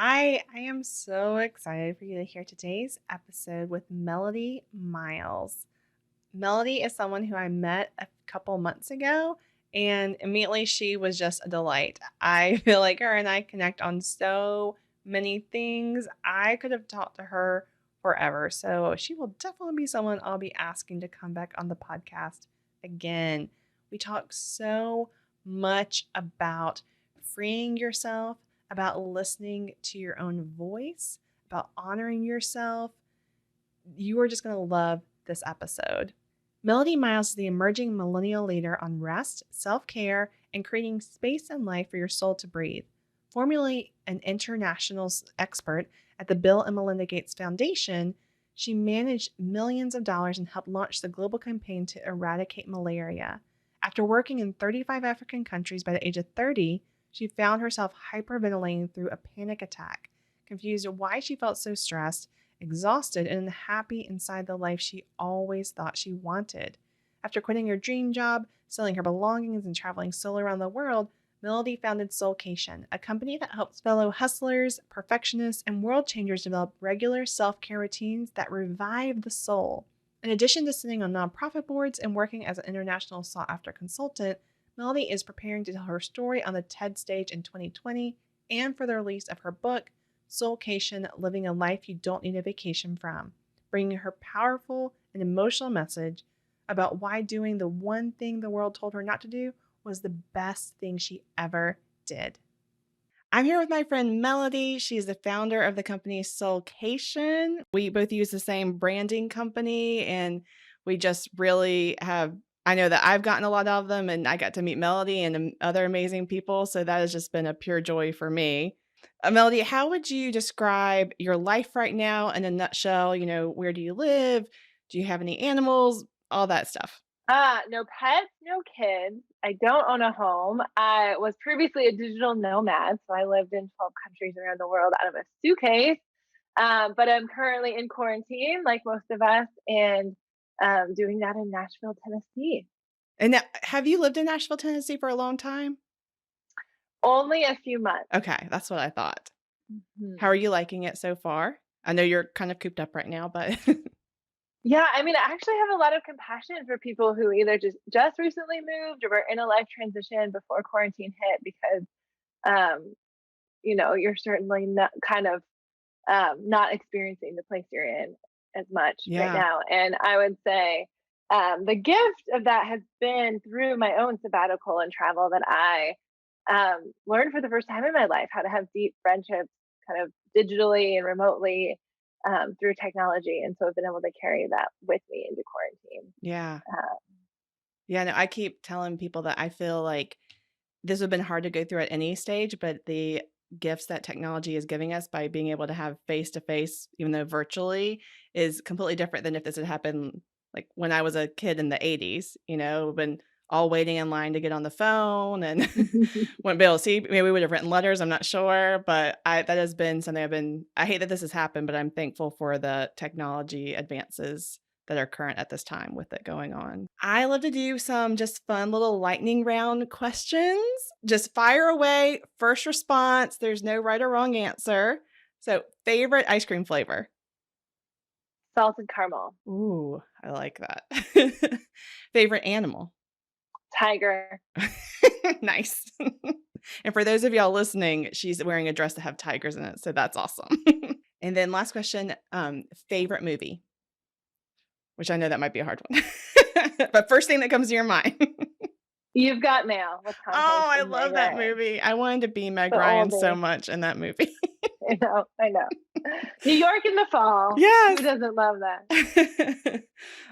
I am so excited for you to hear today's episode with Melody Miles. Melody is someone who I met a couple months ago, and immediately she was just a delight. I feel like her and I connect on so many things. I could have talked to her forever. So she will definitely be someone I'll be asking to come back on the podcast again. We talk so much about freeing yourself, about listening to your own voice, about honoring yourself. You are just going to love this episode. Melody Miles is the emerging millennial leader on rest, self-care, and creating space and life for your soul to breathe. Formerly an international expert at the Bill and Melinda Gates Foundation, she managed millions of dollars and helped launch the global campaign to eradicate malaria. After working in 35 African countries by the age of 30, she found herself hyperventilating through a panic attack, confused why she felt so stressed, exhausted, and unhappy inside the life she always thought she wanted. After quitting her dream job, selling her belongings, and traveling solo around the world, Melody founded Soulcation, a company that helps fellow hustlers, perfectionists, and world changers develop regular self-care routines that revive the soul. In addition to sitting on nonprofit boards and working as an international sought-after consultant, Melody is preparing to tell her story on the TED stage in 2020 and for the release of her book, Soulcation, Living a Life You Don't Need a Vacation From, bringing her powerful and emotional message about why doing the one thing the world told her not to do was the best thing she ever did. I'm here with my friend Melody. She's the founder of the company Soulcation. We both use the same branding company, and we just really have. I know that I've gotten a lot of them, and I got to meet Melody and other amazing people. So that has just been a pure joy for me. Melody, how would you describe your life right now in a nutshell? Where do you live? Do you have any animals? All that stuff. No pets, no kids. I don't own a home. I was previously a digital nomad, so I lived in 12 countries around the world out of a suitcase. But I'm currently in quarantine, like most of us, and doing that in Nashville, Tennessee. And now, have you lived in Nashville, Tennessee for a long time? Only a few months. Okay, that's what I thought. How are Mhm. you liking it so far? I know you're kind of cooped up right now, but Yeah, I mean, I actually have a lot of compassion for people who either just recently moved or were in a life transition before quarantine hit because um, you're certainly not kind of not experiencing the place you're in as much right yeah. now. And I would say the gift of that has been through my own sabbatical and travel that I learned for the first time in my life how to have deep friendships kind of digitally and remotely through technology. And so I've been able to carry that with me into quarantine. Yeah. Uh, Yeah, no, I keep telling people that I feel like this would have been hard to go through at any stage, but the gifts that technology is giving us by being able to have face to face, even though virtually, is completely different than if this had happened like when I was a kid in the 80s, when all waiting in line to get on the phone and wouldn't be able to see. Maybe we would have written letters, I'm not sure. But that has been something I hate that this has happened, but I'm thankful for the technology advances that are current at this time with it going on. I love to do some just fun little lightning round questions. Just fire away, first response. There's no right or wrong answer. So, favorite ice cream flavor? Salted caramel, Ooh, I like that. Favorite animal? tiger. Nice. And for those of y'all listening, she's wearing a dress that have tigers in it, so that's awesome. And then last question, favorite movie? Which I know that might be a hard one. But first thing that comes to your mind. You've got mail with Tom Oh, Hanks I and Meg love that Ryan. movie. I wanted to be Meg The Ryan so oldie. much in that movie. I know. New York in the fall. Who Yes. doesn't love that?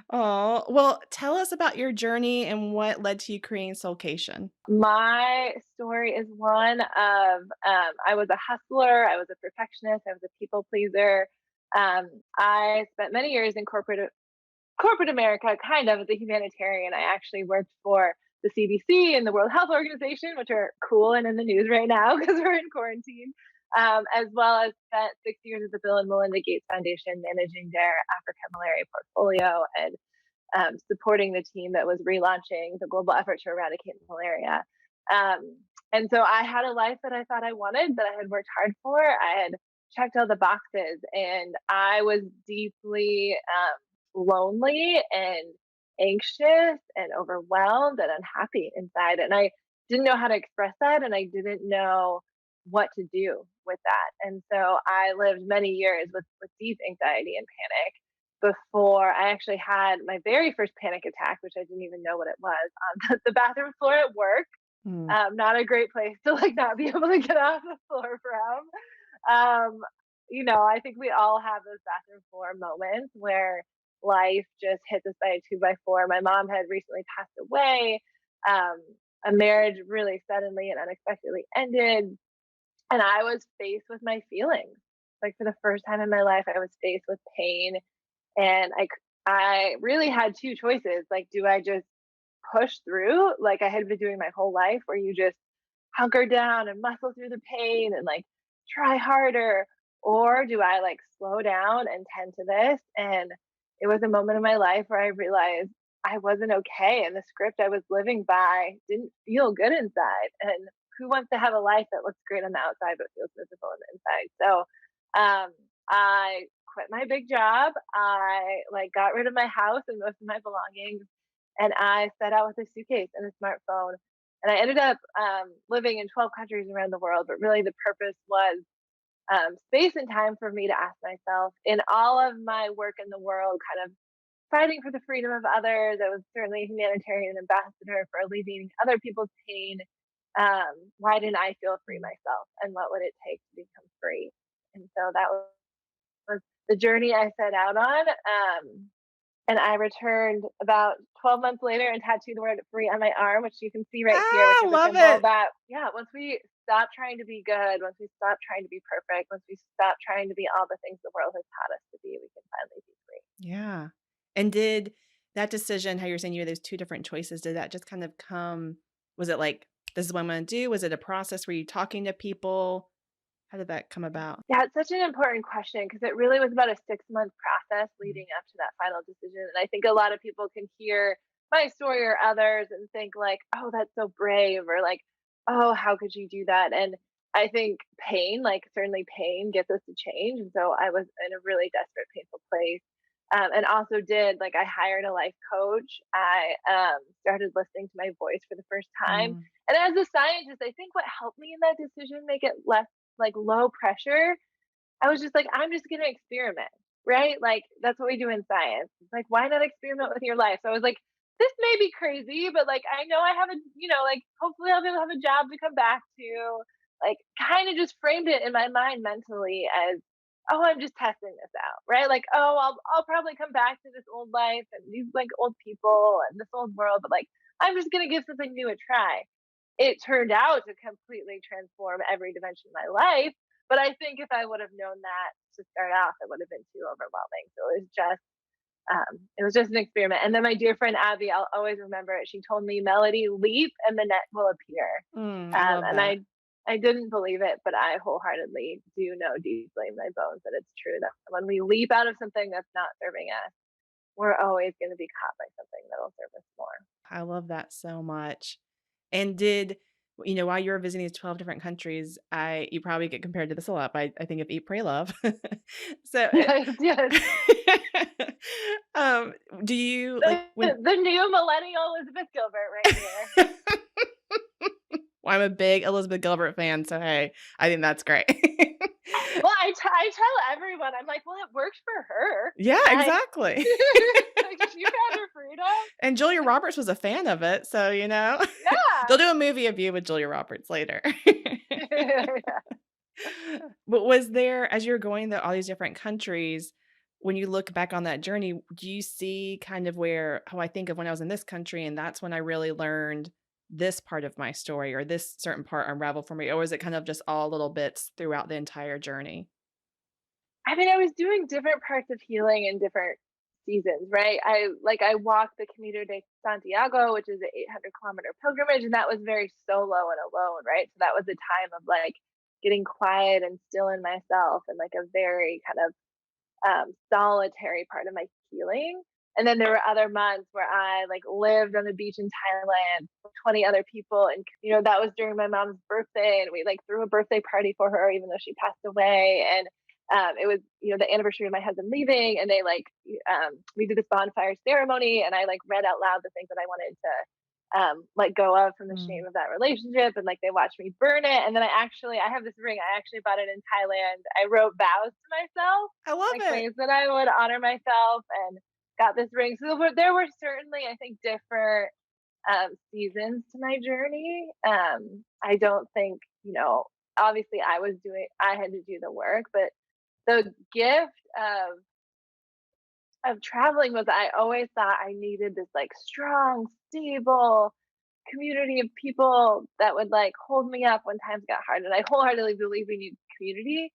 Oh, well, tell us about your journey and what led to you creating Soulcation. My story is one of I was a hustler, I was a perfectionist, I was a people pleaser. I spent many years in corporate America, kind of as a humanitarian. I actually worked for the CDC and the World Health Organization, which are cool and in the news right now because we're in quarantine. As well as spent 6 years at the Bill and Melinda Gates Foundation managing their Africa malaria portfolio and supporting the team that was relaunching the global effort to eradicate malaria. Um, And so I had a life that I thought I wanted, that I had worked hard for. I had checked all the boxes, and I was deeply lonely and anxious and overwhelmed and unhappy inside. And I didn't know how to express that, and I didn't know what to do with that. And so I lived many years with deep anxiety and panic before I actually had my very first panic attack, which I didn't even know what it was, on the bathroom floor at work. Mm. Not a great place to like not be able to get off the floor from. Um, I think we all have those bathroom floor moments where life just hits us by a two by four. My mom had recently passed away. Um, a marriage really suddenly and unexpectedly ended, and I was faced with my feelings. Like for the first time in my life, I was faced with pain, and I really had two choices. Like, do I just push through like I had been doing my whole life, where you just hunker down and muscle through the pain and like try harder? Or do I like slow down and tend to this? And it was a moment in my life where I realized I wasn't okay, and the script I was living by didn't feel good inside. And who wants to have a life that looks great on the outside but feels miserable on the inside? So I quit my big job. I like got rid of my house and most of my belongings, and I set out with a suitcase and a smartphone. And I ended up living in 12 countries around the world, but really the purpose was space and time for me to ask myself, in all of my work in the world, kind of fighting for the freedom of others. I was certainly a humanitarian ambassador for alleviating other people's pain. Why didn't I feel free myself? And what would it take to become free? And so that was the journey I set out on. And I returned about 12 months later and tattooed the word free on my arm, which you can see right here, which Ah, is a love symbol it. that, yeah, once we stop trying to be good, once we stop trying to be perfect, once we stop trying to be all the things the world has taught us to be, we can finally be free. Yeah. And did that decision, how you're saying you had those 2 different choices, did that just kind of come, was it like, "This is what I'm gonna do"? Was it a process? Were you talking to people? How did that come about? Yeah, it's such an important question because it really was about a 6-month process Mm. leading up to that final decision. And I think a lot of people can hear my story or others and think like, "Oh, that's so brave," or like, "Oh, how could you do that?" And I think pain, like certainly pain, gets us to change. And so I was in a really desperate, painful place. And also did like I hired a life coach. I started listening to my voice for the first time. Mm. And as a scientist, I think what helped me in that decision make it less like low pressure, I was just like, I'm just gonna experiment, right? Like that's what we do in science. It's like, why not experiment with your life? So I was like, this may be crazy, but like I know I have a, like hopefully I'll be able to have a job to come back to. Like kind of just framed it in my mind mentally as, oh, I'm just testing this out, right? Like, oh, I'll probably come back to this old life and these like old people and this old world, but like I'm just gonna give something new a try. It turned out to completely transform every dimension of my life. But I think if I would have known that to start off, it would have been too overwhelming. So it was just an experiment. And then my dear friend Abby, I'll always remember it. She told me, "Melody, leap, and the net will appear." I love And that. I didn't believe it, but I wholeheartedly do know deeply in my bones that it's true that when we leap out of something that's not serving us, we're always going to be caught by something that'll serve us more. I love that so much. And did while you were visiting these 12 different countries, you probably get compared to this a lot, but I think of Eat, Pray, Love. So, Yes, yes. um, do you like when The new millennial Elizabeth Gilbert right here. well, I'm a big Elizabeth Gilbert fan, so hey, I think that's great. Well, I tell everyone, I'm like, "Well, it worked for her." Yeah, Like exactly. like, she found her freedom. And Julia Roberts was a fan of it, so, they'll Yeah. do a movie of you with Julia Roberts later. Yeah. But was there, as you're going to all these different countries, when you look back on that journey, do you see kind of where, "Oh, I think of when I was in this country, and that's when I really learned this part of my story, or this certain part unraveled for me," or is it kind of just all little bits throughout the entire journey? I mean, I was doing different parts of healing in different seasons, right? I walked the Camino de Santiago, which is an 800-kilometer pilgrimage, and that was very solo and alone, right? So that was a time of like getting quiet and still in myself, and like a very kind of solitary part of my healing. And then there were other months where I like lived on the beach in Thailand with 20 other people. And, that was during my mom's birthday. And we like threw a birthday party for her, even though she passed away. And it was, the anniversary of my husband leaving. And they like, we did this bonfire ceremony. And I like read out loud the things that I wanted to let go of from the Mm. shame of that relationship. And like they watched me burn it. And then I have this ring. I actually bought it in Thailand. I wrote vows to myself, I love like it. ways that I would honor myself, and got this ring. So there were certainly, I think, different seasons to my journey. I don't think, obviously I had to do the work, but the gift of traveling was I always thought I needed this like strong, stable community of people that would like hold me up when times got hard. And I wholeheartedly believe we need community.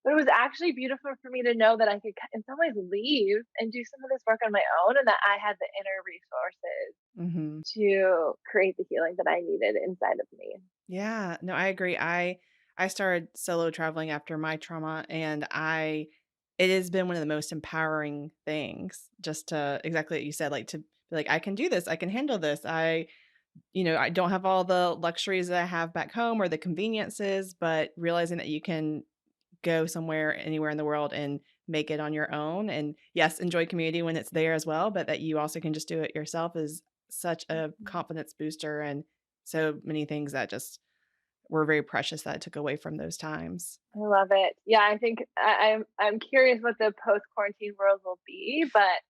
But it was actually beautiful for me to know that I could, in some ways, leave and do some of this work on my own, and that I had the inner resources Hmm. to create the healing that I needed inside of me. Yeah, no, I agree. I started solo traveling after my trauma, and I it has been one of the most empowering things just to exactly what you said, like to be like, I can do this, I can handle this. I don't have all the luxuries that I have back home or the conveniences, but realizing that you can go somewhere anywhere in the world and make it on your own. And yes, enjoy community when it's there as well, but that you also can just do it yourself is such a Mhm. confidence booster and so many things that just were very precious that I took away from those times. I love it. Yeah, I think I'm curious what the post quarantine world will be, but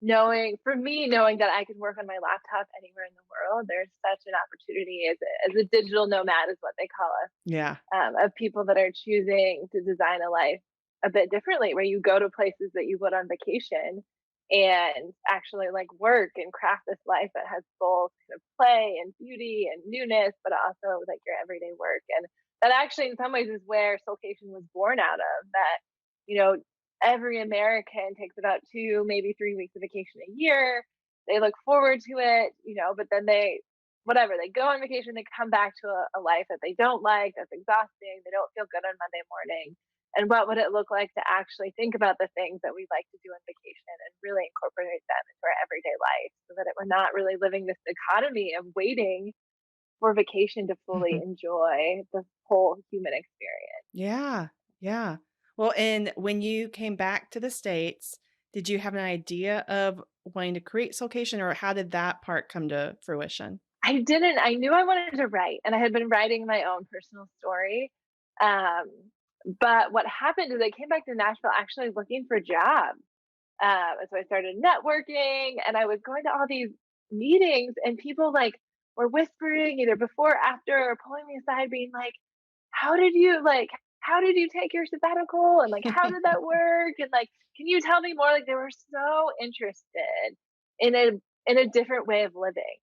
knowing that I can work on my laptop anywhere in the world, there's such an opportunity as a digital nomad is what they call us, Yeah. of people that are choosing to design a life a bit differently, where you go to places that you would on vacation and actually like work and craft this life that has both kind of play and beauty and newness, but also like your everyday work. And that actually, in some ways, is where Soulcation was born out of. That, you know, every American takes about 2, maybe 3 weeks of vacation a year. They look forward to it, but then they go on vacation, they come back to a life that they don't like, that's exhausting, they don't feel good on Monday morning. And what would it look like to actually think about the things that we like to do on vacation and really incorporate them into our everyday life, so that we're not really living this dichotomy of waiting for vacation to fully enjoy the whole human experience. Yeah. Yeah. Well, and when you came back to the States, did you have an idea of wanting to create Soulcation, or how did that part come to fruition? I didn't. I knew I wanted to write, and I had been writing my own personal story. Um, but what happened is I came back to Nashville actually looking for jobs. And so I started networking, and I was going to all these meetings, and people like were whispering either before, or after, or pulling me aside, being like, how did you take your sabbatical? And like, how did that work? And like, can you tell me more? Like, they were so interested in a different way of living,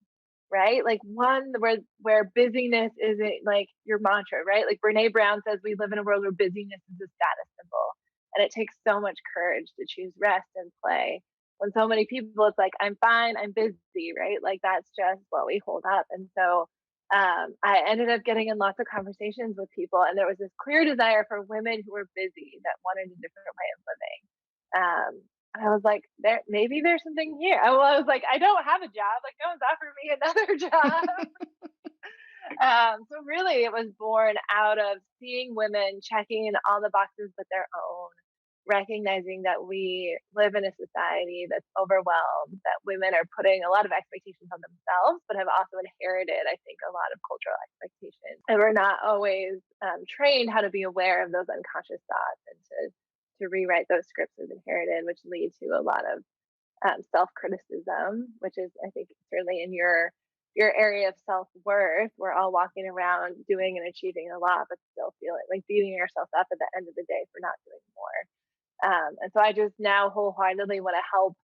right? Like one where busyness isn't like your mantra, right? Like Brene Brown says, we live in a world where busyness is a status symbol. And it takes so much courage to choose rest and play. When so many people, it's like, I'm fine, I'm busy, right? Like that's just what we hold up. And so I ended up getting in lots of conversations with people, and there was this clear desire for women who were busy that wanted a different way of living. And I was like, maybe there's something here. I was like, I don't have a job. Like, no one's offered me another job. So really, it was born out of seeing women checking all the boxes but their own, recognizing that we live in a society that's overwhelmed, that women are putting a lot of expectations on themselves, but have also inherited, I think, a lot of cultural expectations. And we're not always trained how to be aware of those unconscious thoughts and to rewrite those scripts we've inherited, which lead to a lot of self criticism, which is, I think, certainly in your area of self worth. We're all walking around doing and achieving a lot, but still feeling like beating ourselves up at the end of the day for not doing more. And so I just now wholeheartedly want to help.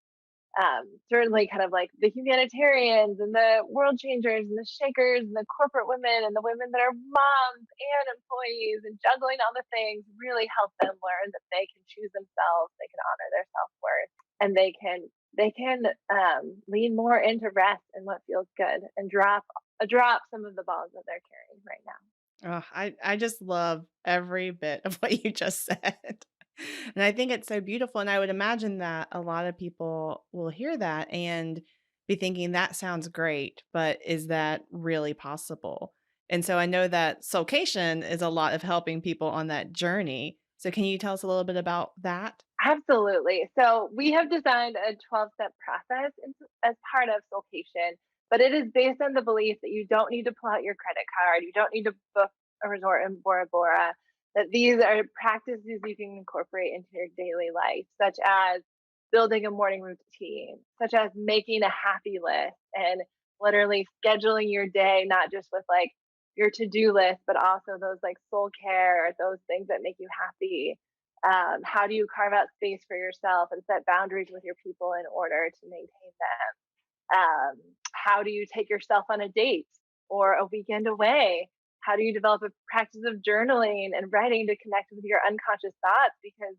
Certainly, kind of like the humanitarians and the world changers and the shakers and the corporate women and the women that are moms and employees and juggling all the things, really help them learn that they can choose themselves, they can honor their self worth, and they can lean more into rest and what feels good, and drop some of the balls that they're carrying right now. Oh, I just love every bit of what you just said. And I think it's so beautiful, and I would imagine that a lot of people will hear that and be thinking, "That sounds great, but is that really possible?" And so I know that Soulcation is a lot of helping people on that journey. So can you tell us a little bit about that? Absolutely. So we have designed a 12-step process as part of Soulcation, but it is based on the belief that you don't need to pull out your credit card, you don't need to book a resort in Bora Bora, that these are practices you can incorporate into your daily life, such as building a morning routine, such as making a happy list and literally scheduling your day, not just with like your to-do list, but also those like soul care, those things that make you happy. How do you carve out space for yourself and set boundaries with your people in order to maintain them? How do you take yourself on a date or a weekend away? How do you develop a practice of journaling and writing to connect with your unconscious thoughts? Because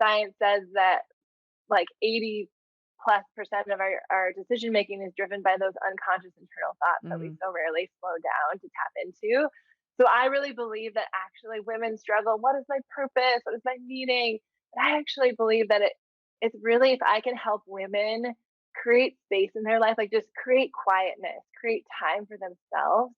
science says that like 80+% of our decision making is driven by those unconscious internal thoughts that we Mm, so rarely slow down to tap into. So I really believe that actually women struggle. What is my purpose? What is my meaning? And I actually believe that it's really if I can help women create space in their life, like just create quietness, create time for themselves,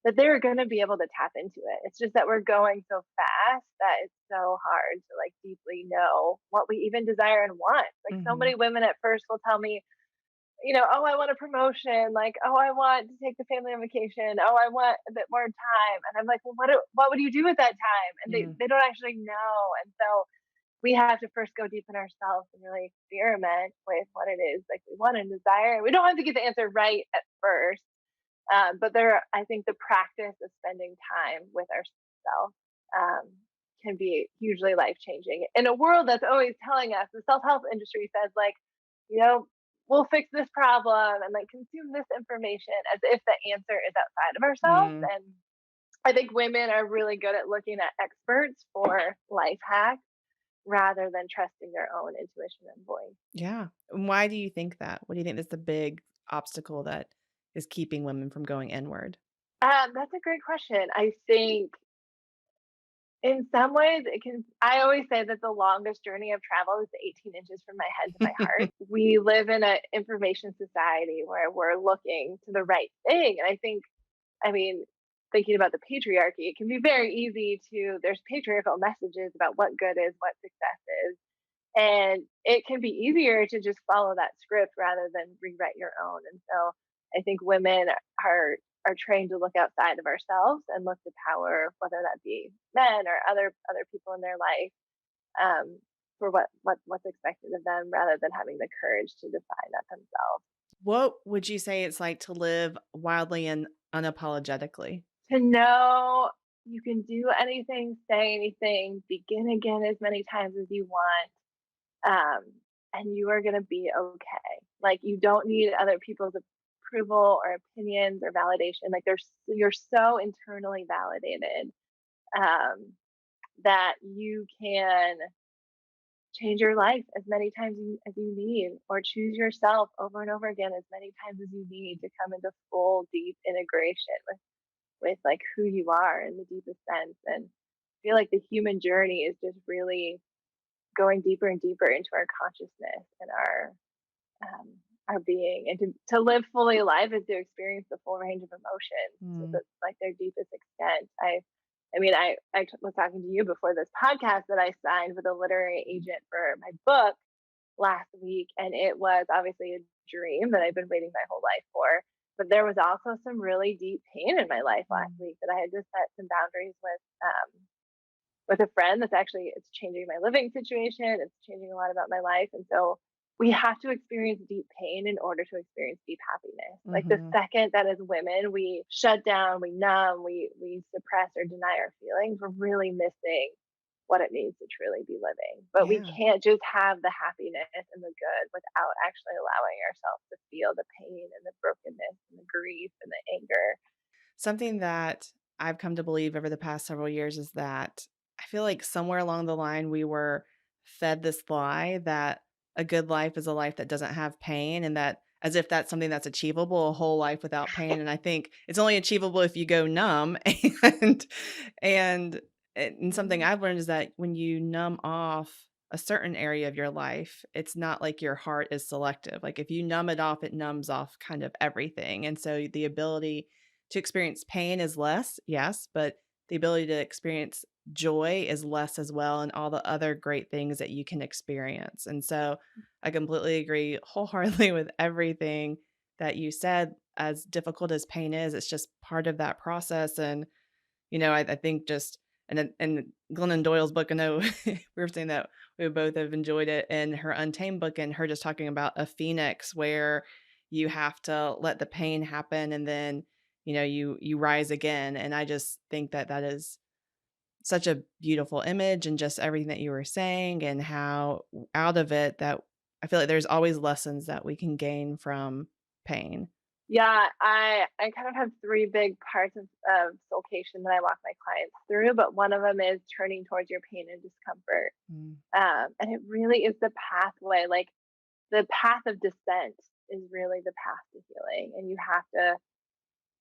that they're going to be able to tap into it. It's just that we're going so fast that it's so hard to like deeply know what we even desire and want. Like so mhm, many women at first will tell me, oh, I want a promotion. Like, oh, I want to take the family on vacation. Oh, I want a bit more time. And I'm like, well, what would you do with that time? And mm, they don't actually know. And so we have to first go deep in ourselves and really experiment with what it is like we want and desire. We don't have to get the answer right at first, but I think the practice of spending time with ourselves can be hugely life changing in a world that's always telling us. The self help industry says like, you know, we'll fix this problem and like consume this information as if the answer is outside of ourselves. mm. And I think women are really good at looking at experts for life hacks rather than trusting their own intuition and voice. Yeah. And why do you think that? What do you think is the big obstacle that is keeping women from going inward? That's a great question. I think in some ways, it can. I always say that the longest journey of travel is the 18 inches from my head to my heart. We live in an information society where we're looking to the right thing. And I think, I mean, thinking about the patriarchy, it can be very easy there's patriarchal messages about what good is, what success is. And it can be easier to just follow that script rather than rewrite your own. And so I think women are trained to look outside of ourselves and look to power, whether that be men or other people in their life, um, for what's expected of them, rather than having the courage to define that themselves. What would you say it's like to live wildly and unapologetically? To know you can do anything, say anything, begin again as many times as you want, and you are going to be okay. Like you don't need other people's approval or opinions or validation. Like you're so internally validated, um, that you can change your life as many times as you need, or choose yourself over and over again as many times as you need to come into full deep integration with like who you are in the deepest sense. And I feel like the human journey is just really going deeper and deeper into our consciousness and um, our being, and to live fully alive is to experience the full range of emotions to Mm, like their deepest extent. I was talking to you before this podcast that I signed with a literary agent for my book last week, and it was obviously a dream that I've been waiting my whole life for. But there was also some really deep pain in my life last mm. week that I had to set some boundaries with a friend that's actually it's changing my living situation. It's changing a lot about my life. And so we have to experience deep pain in order to experience deep happiness. Like the Mhm. second that as women we shut down, we numb, we suppress or deny our feelings, we're really missing what it means to truly be living. But we Yeah. can't just have the happiness and the good without actually allowing ourselves to feel the pain and the brokenness and the grief and the anger. Something that I've come to believe over the past several years is that I feel like somewhere along the line we were fed this lie that a good life is a life that doesn't have pain, and that as if that's something that's achievable, a whole life without pain. And I think it's only achievable if you go numb and And something Mm. I've learned is that when you numb off a certain area of your life, it's not like your heart is selective. Like if you numb it off, it numbs off kind of everything. And so the ability to experience pain is less, yes, but the ability to experience joy is less as well, and all the other great things that you can experience. And so I completely agree wholeheartedly with everything that you said. As difficult as pain is, it's just part of that process. And I think just and Glennon Doyle's book, I know we were saying that we both have enjoyed it, and her Untamed book, and her just talking about a phoenix where you have to let the pain happen, and then, you rise again. And I just think that that is such a beautiful image, and just everything that you were saying, and how out of it that I feel like there's always lessons that we can gain from pain. Yeah, I kind of have 3 big parts of Soulcation that I walk my clients through, but one of them is turning towards your pain and discomfort. Mm. And it really is the pathway, like, the path of descent is really the path to healing, and you have to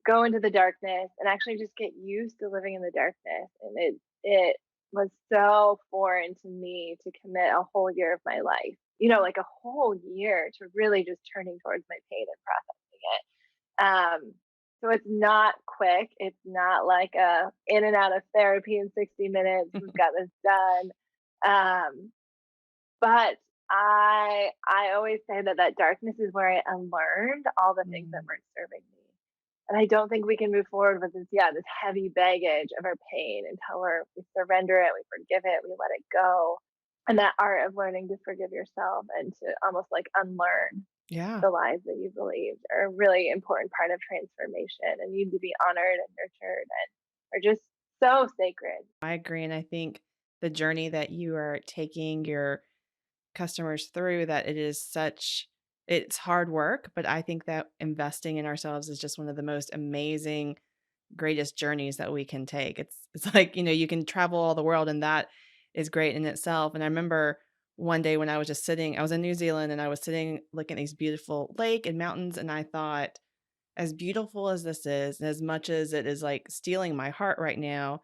go into the darkness and actually just get used to living in the darkness. And it was so foreign to me to commit a whole year of my life, like a whole year to really just turning towards my pain and processing it. So it's not quick. It's not like a in and out of therapy in 60 minutes. We've got this done. Um, but I always say that that darkness is where I unlearned all the things that Mm. weren't serving me. And I don't think we can move forward with this heavy baggage of our pain until we surrender it, we forgive it, we let it go. And that art of learning to forgive yourself and to almost like unlearn Yeah. the lies that you believed are a really important part of transformation and need to be honored and nurtured and are just so sacred. I agree, and I think the journey that you are taking your customers through, that it's hard work, but I think that investing in ourselves is just one of the most amazing, greatest journeys that we can take. It's like, you can travel all the world, and that is great in itself. And I remember one day when I was in New Zealand, and I was sitting looking at these beautiful lake and mountains, and I thought, as beautiful as this is, and as much as it is like stealing my heart right now,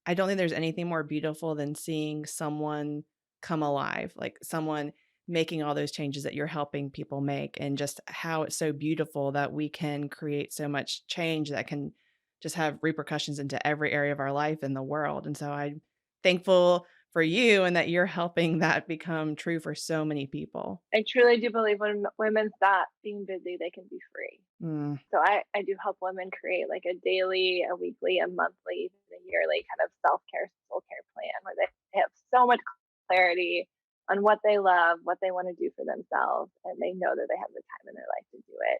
I don't think there's anything more beautiful than seeing someone come alive, like someone making all those changes that you're helping people make, and just how it's so beautiful that we can create so much change that can just have repercussions into every area of our life in the world. And so I'm thankful for you, and that you're helping that become true for so many people. I truly do believe when women stop being busy, they can be free. Mm, So I do help women create like a daily, a weekly, a monthly, even a yearly kind of self-care, soul care plan where they have so much clarity on what they love, what they want to do for themselves, and they know that they have the time in their life to do it.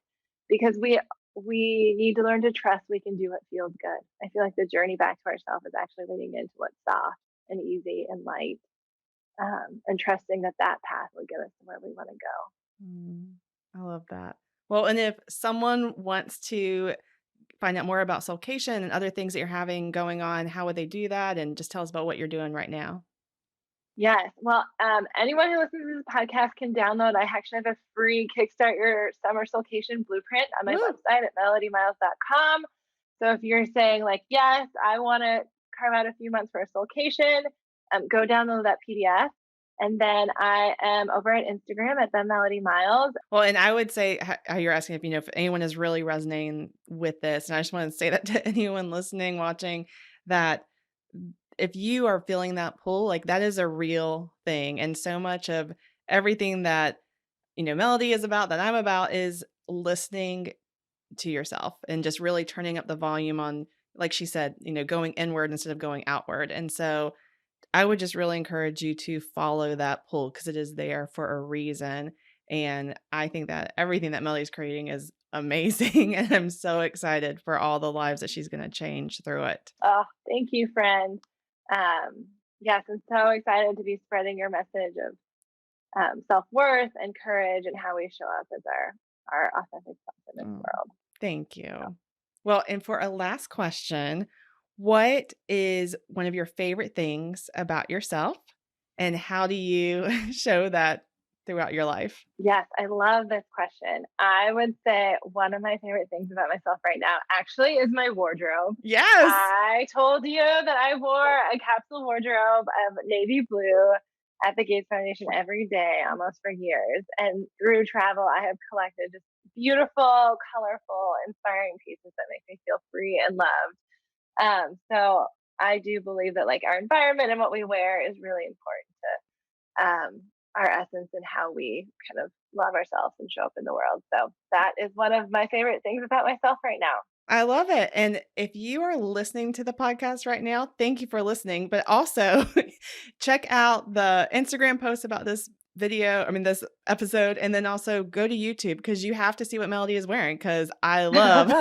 Because we need to learn to trust we can do what feels good. I feel like the journey back to ourselves is actually leaning into what's soft and easy and light, and trusting that that path will get us to where we want to go. mm, I love that. Well, and if someone wants to find out more about Soulcation and other things that you're having going on, how would they do that? And just tell us about what you're doing right now. Yes. Well, anyone who listens to this podcast can download. I actually have a free Kickstart Your Summer Soulcation blueprint on my Woo! website at melodymiles.com. So if you're saying like, yes, I want to carve out a few months for a Soulcation, go download that PDF. And then I am over at Instagram at the Melody Miles. Well, and I would say how you're asking if anyone is really resonating with this, and I just want to say that to anyone listening, watching, that if you are feeling that pull, like that is a real thing. And so much of everything that, Melody is about, that I'm about, is listening to yourself and just really turning up the volume on, like she said, going inward instead of going outward. And so I would just really encourage you to follow that pull, because it is there for a reason. And I think that everything that Melly's creating is amazing. And I'm so excited for all the lives that she's going to change through it. Oh, thank you, friend. Yes, I'm so excited to be spreading your message of self worth and courage and how we show up as our authentic self in this Mm, world. thank So, you. Well, and for a last question, what is one of your favorite things about yourself? And how do you show that throughout your life? Yes, I love this question. I would say one of my favorite things about myself right now actually is my wardrobe. Yes. I told you that I wore a capsule wardrobe of navy blue at the Gates Foundation every day almost for years. And through travel, I have collected just beautiful, colorful, inspiring pieces that make me feel free and loved. So I do believe that like our environment and what we wear is really important to our essence and how we kind of love ourselves and show up in the world. So that is one of my favorite things about myself right now. I love it. And if you are listening to the podcast right now, thank you for listening. But also check out the Instagram post about this video, I mean, this episode, and then also go to YouTube because you have to see what Melody is wearing because I love.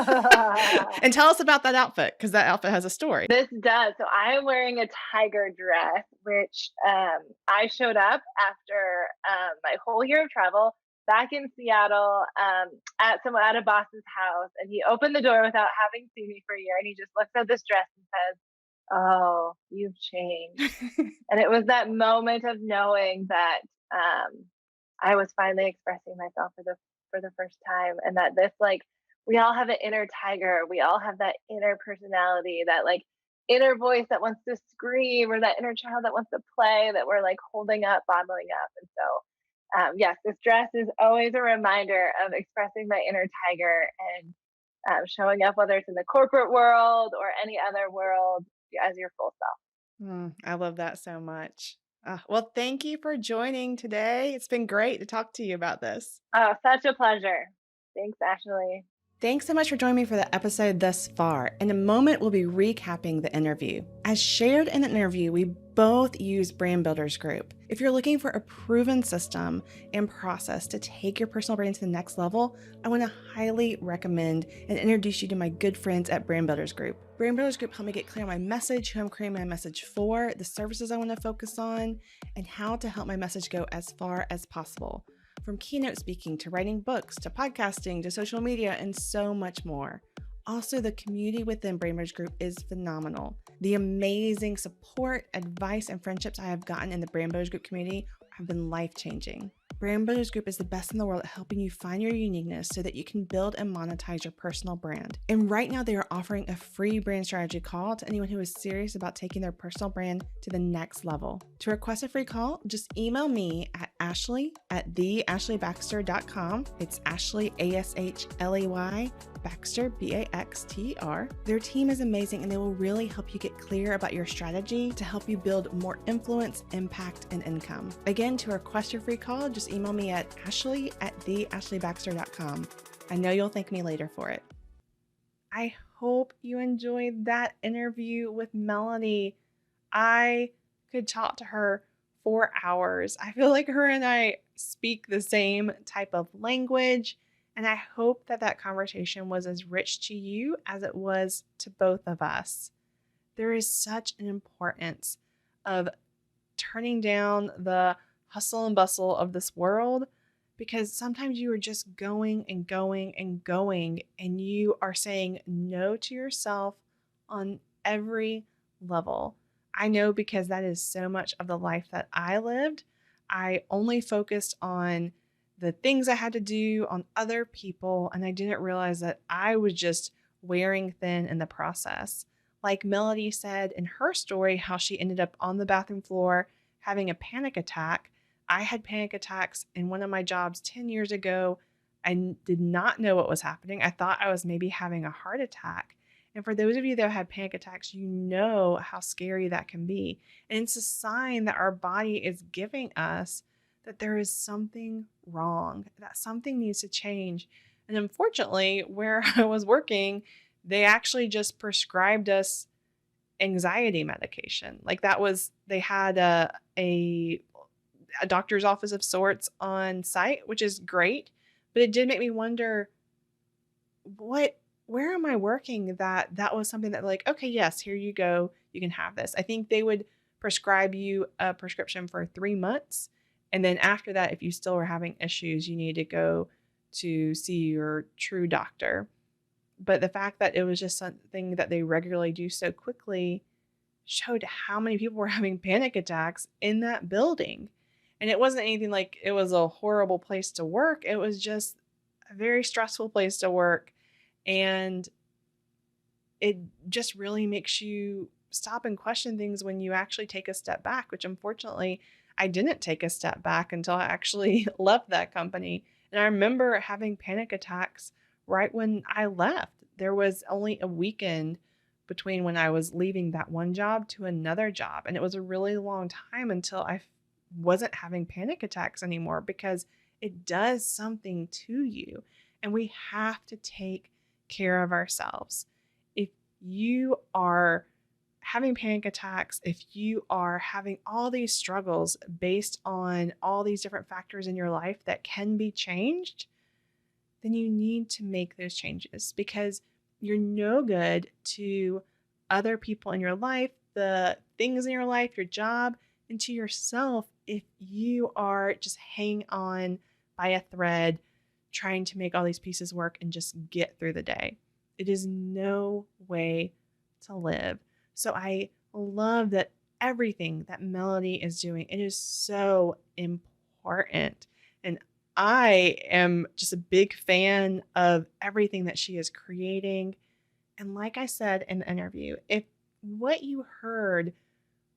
And tell us about that outfit because that outfit has a story. This does. So I'm wearing a tiger dress, which I showed up after my whole year of travel back in Seattle at a boss's house, and he opened the door without having seen me for a year, and he just looks at this dress and says, "Oh, you've changed." And it was that moment of knowing that I was finally expressing myself for the first time, and that this like we all have an inner tiger. We all have that inner personality, that like inner voice that wants to scream, or that inner child that wants to play that we're like holding up, bottling up. And so, yes, this dress is always a reminder of expressing my inner tiger and showing up, whether it's in the corporate world or any other world, as your full self. I love that so much. Well, thank you for joining today. It's been great to talk to you about this. Oh, such a pleasure. Thanks, Ashley. Thanks so much for joining me for the episode thus far. In a moment, we'll be recapping the interview. As shared in the interview, we both use Brand Builders Group. If you're looking for a proven system and process to take your personal brand to the next level, I want to highly recommend and introduce you to my good friends at Brand Builders Group. Brand Builders Group helped me get clear on my message, who I'm creating my message for, the services I want to focus on, and how to help my message go as far as possible. From keynote speaking to writing books to podcasting to social media and so much more. Also, the community within Brainbridge Group is phenomenal. The amazing support, advice, and friendships I have gotten in the Brainbridge Group community have been life-changing. Brainbridge Group is the best in the world at helping you find your uniqueness so that you can build and monetize your personal brand. And right now they are offering a free brand strategy call to anyone who is serious about taking their personal brand to the next level. To request a free call, just email me at ashley@theashleybaxter.com. It's Ashley, ASHLEY, Baxter, BAXTR. Their team is amazing and they will really help you get clear about your strategy to help you build more influence, impact, and income. Again, to request your free call, just email me at ashley@theashleybaxter.com. I know you'll thank me later for it. I hope you enjoyed that interview with Melody. I could talk to her for hours. I feel like her and I speak the same type of language. And I hope that that conversation was as rich to you as it was to both of us. There is such an importance of turning down the hustle and bustle of this world because sometimes you are just going and going and going and you are saying no to yourself on every level. I know because that is so much of the life that I lived. I only focused on the things I had to do on other people, and I didn't realize that I was just wearing thin in the process. Like Melody said in her story, how she ended up on the bathroom floor having a panic attack. I had panic attacks in one of my jobs 10 years ago. I did not know what was happening. I thought I was maybe having a heart attack. And for those of you that have had panic attacks, you know how scary that can be. And it's a sign that our body is giving us that there is something wrong, that something needs to change. And unfortunately, where I was working, they actually just prescribed us anxiety medication. Like that was, they had a doctor's office of sorts on site, which is great. But it did make me wonder, where am I working that was something that like, okay, yes, here you go. You can have this. I think they would prescribe you a prescription for 3 months. And then after that, if you still are having issues, you need to go to see your true doctor. But the fact that it was just something that they regularly do so quickly showed how many people were having panic attacks in that building. And it wasn't anything like it was a horrible place to work. It was just a very stressful place to work. And it just really makes you stop and question things when you actually take a step back, which unfortunately I didn't take a step back until I actually left that company. And I remember having panic attacks right when I left. There was only a weekend between when I was leaving that one job to another job. And it was a really long time until I wasn't having panic attacks anymore because it does something to you. And we have to take care of ourselves. If you are having panic attacks, if you are having all these struggles based on all these different factors in your life that can be changed, then you need to make those changes because you're no good to other people in your life, the things in your life, your job, and to yourself if you are just hanging on by a thread, trying to make all these pieces work and just get through the day. It is no way to live. So I love that everything that Melody is doing, it is so important. And I am just a big fan of everything that she is creating. And like I said in the interview, if what you heard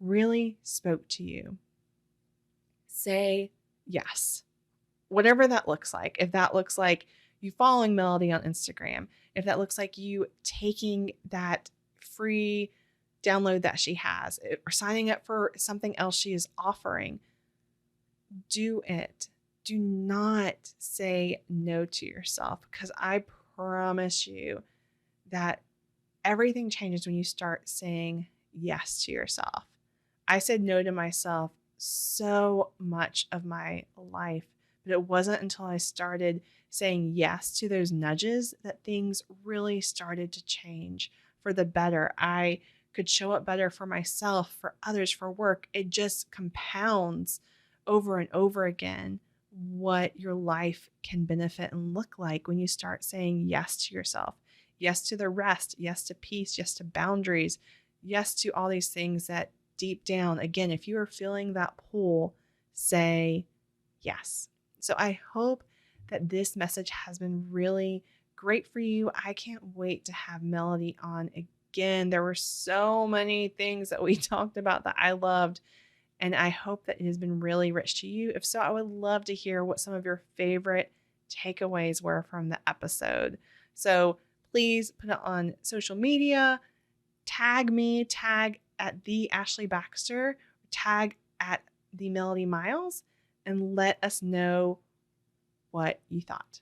really spoke to you, say yes. Whatever that looks like. If that looks like you following Melody on Instagram, if that looks like you taking that free download that she has or signing up for something else she is offering, do it. Do not say no to yourself because I promise you that everything changes when you start saying yes to yourself. I said no to myself so much of my life, but it wasn't until I started saying yes to those nudges that things really started to change for the better. I could show up better for myself, for others, for work. It just compounds over and over again what your life can benefit and look like when you start saying yes to yourself. Yes to the rest, yes to peace, yes to boundaries, yes to all these things that deep down, again, if you are feeling that pull, say yes. So I hope that this message has been really great for you. I can't wait to have Melody on again. There were so many things that we talked about that I loved, and I hope that it has been really rich to you. If so, I would love to hear what some of your favorite takeaways were from the episode. So please put it on social media, tag me, tag at the Ashley Baxter, tag at the Melody Miles, and let us know what you thought.